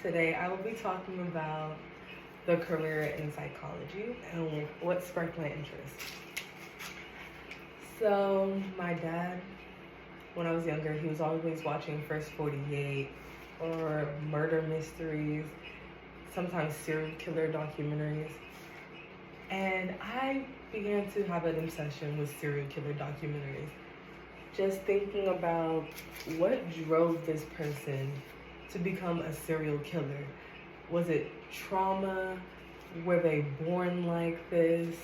Today I will be talking about the career in psychology and what sparked my interest. So, my dad, when I was younger, he was always watching First 48 or murder mysteries, sometimes serial killer documentaries. And I began to have an obsession with serial killer documentaries. Just thinking about what drove this person to become a serial killer. Was it trauma? Were they born like this?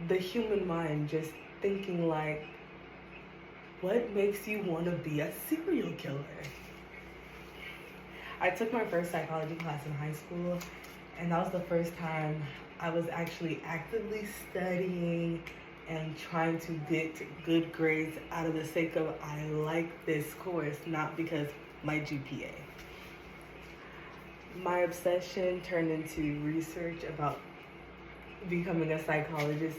The human mind just thinking like, what makes you want to be a serial killer? I took my first psychology class in high school, and that was the first time I was actually actively studying and trying to get good grades out of the sake of I like this course, not because my GPA. My obsession turned into research about becoming a psychologist,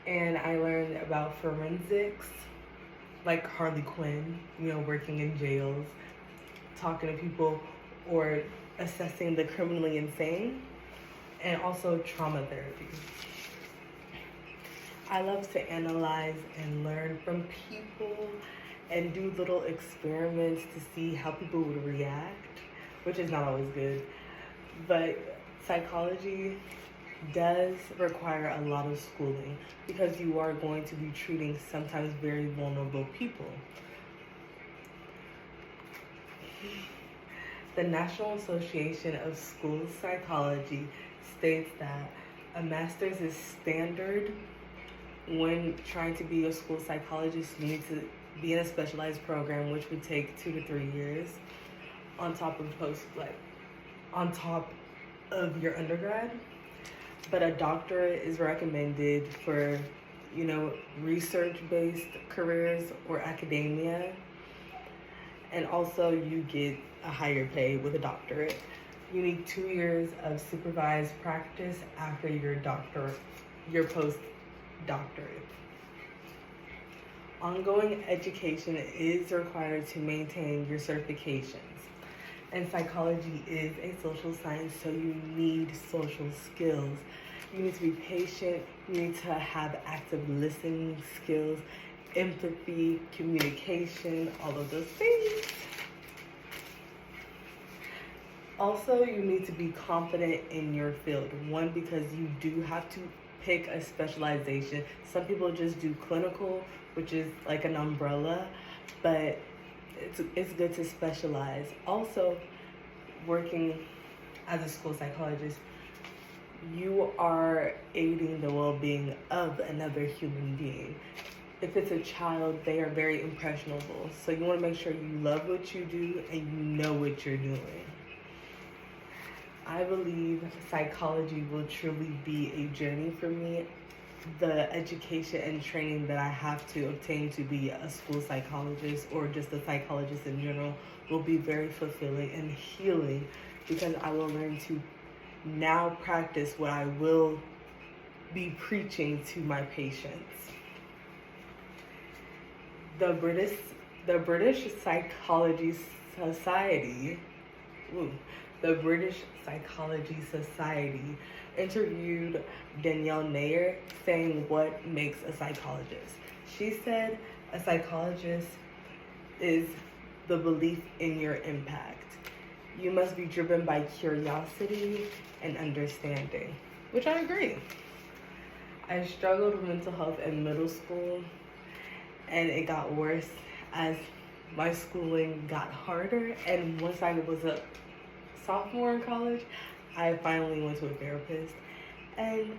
and I learned about forensics, like Harley Quinn, working in jails, talking to people, or assessing the criminally insane, and also trauma therapy. I love to analyze and learn from people and do little experiments to see how people would react, which is not always good. But psychology does require a lot of schooling because you are going to be treating sometimes very vulnerable people. The National Association of School Psychology states that a master's is standard. When trying to be a school psychologist, you need to be in a specialized program, which would take 2 to 3 years on top of your undergrad. But a doctorate is recommended for, research-based careers or academia. And also you get a higher pay with a doctorate. You need 2 years of supervised practice after your postdoctorate. Ongoing education is required to maintain your certifications. And psychology is a social science, so you need social skills. You need to be patient, you need to have active listening skills, empathy, communication, all of those things. Also, you need to be confident in your field. One, because you do have to pick a specialization. Some people just do clinical, which is like an umbrella, but it's good to specialize. Also, working as a school psychologist, you are aiding the well-being of another human being. If it's a child, they are very impressionable. So you want to make sure you love what you do and you know what you're doing. I believe psychology will truly be a journey for me. The education and training that I have to obtain to be a school psychologist or just a psychologist in general will be very fulfilling and healing because I will learn to now practice what I will be preaching to my patients. The British Psychology Society, the British Psychology Society interviewed Danielle Nair saying what makes a psychologist. She said a psychologist is the belief in your impact. You must be driven by curiosity and understanding, which I agree. I struggled with mental health in middle school, and it got worse as my schooling got harder. And once I was a sophomore in college, I finally went to a therapist. And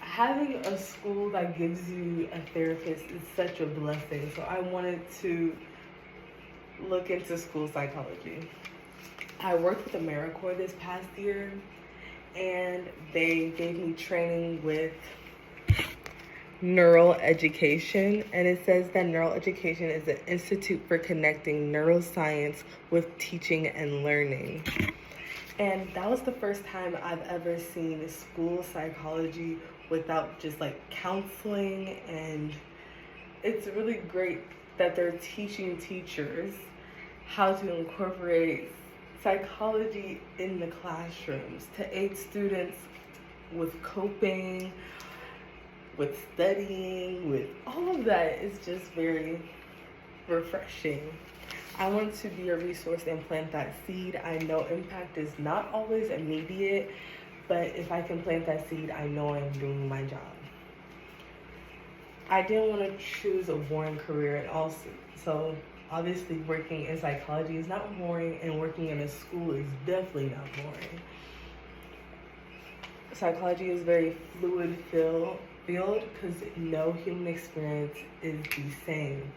having a school that gives you a therapist is such a blessing. So I wanted to look into school psychology. I worked with AmeriCorps this past year, and they gave me training with neural education, and it says that neural education is an institute for connecting neuroscience with teaching and learning. And that was the first time I've ever seen school psychology without just like counseling, and it's really great that they're teaching teachers how to incorporate psychology in the classrooms to aid students with coping, with studying, with all of that is just very refreshing. I want to be a resource and plant that seed. I know impact is not always immediate, but if I can plant that seed, I know I'm doing my job. I didn't want to choose a boring career, and also, so obviously working in psychology is not boring, and working in a school is definitely not boring. Psychology is very fluid field because no human experience is the same.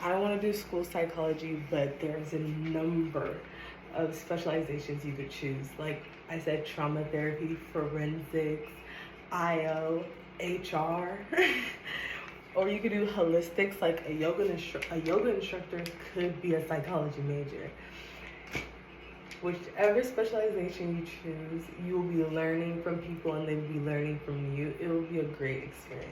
I want to do school psychology, but there's a number of specializations you could choose. Like I said, trauma therapy, forensics, IO, HR, or you could do holistics. Like a yoga instructor could be a psychology major. Whichever specialization you choose, you will be learning from people and they will be learning from you. It will be a great experience.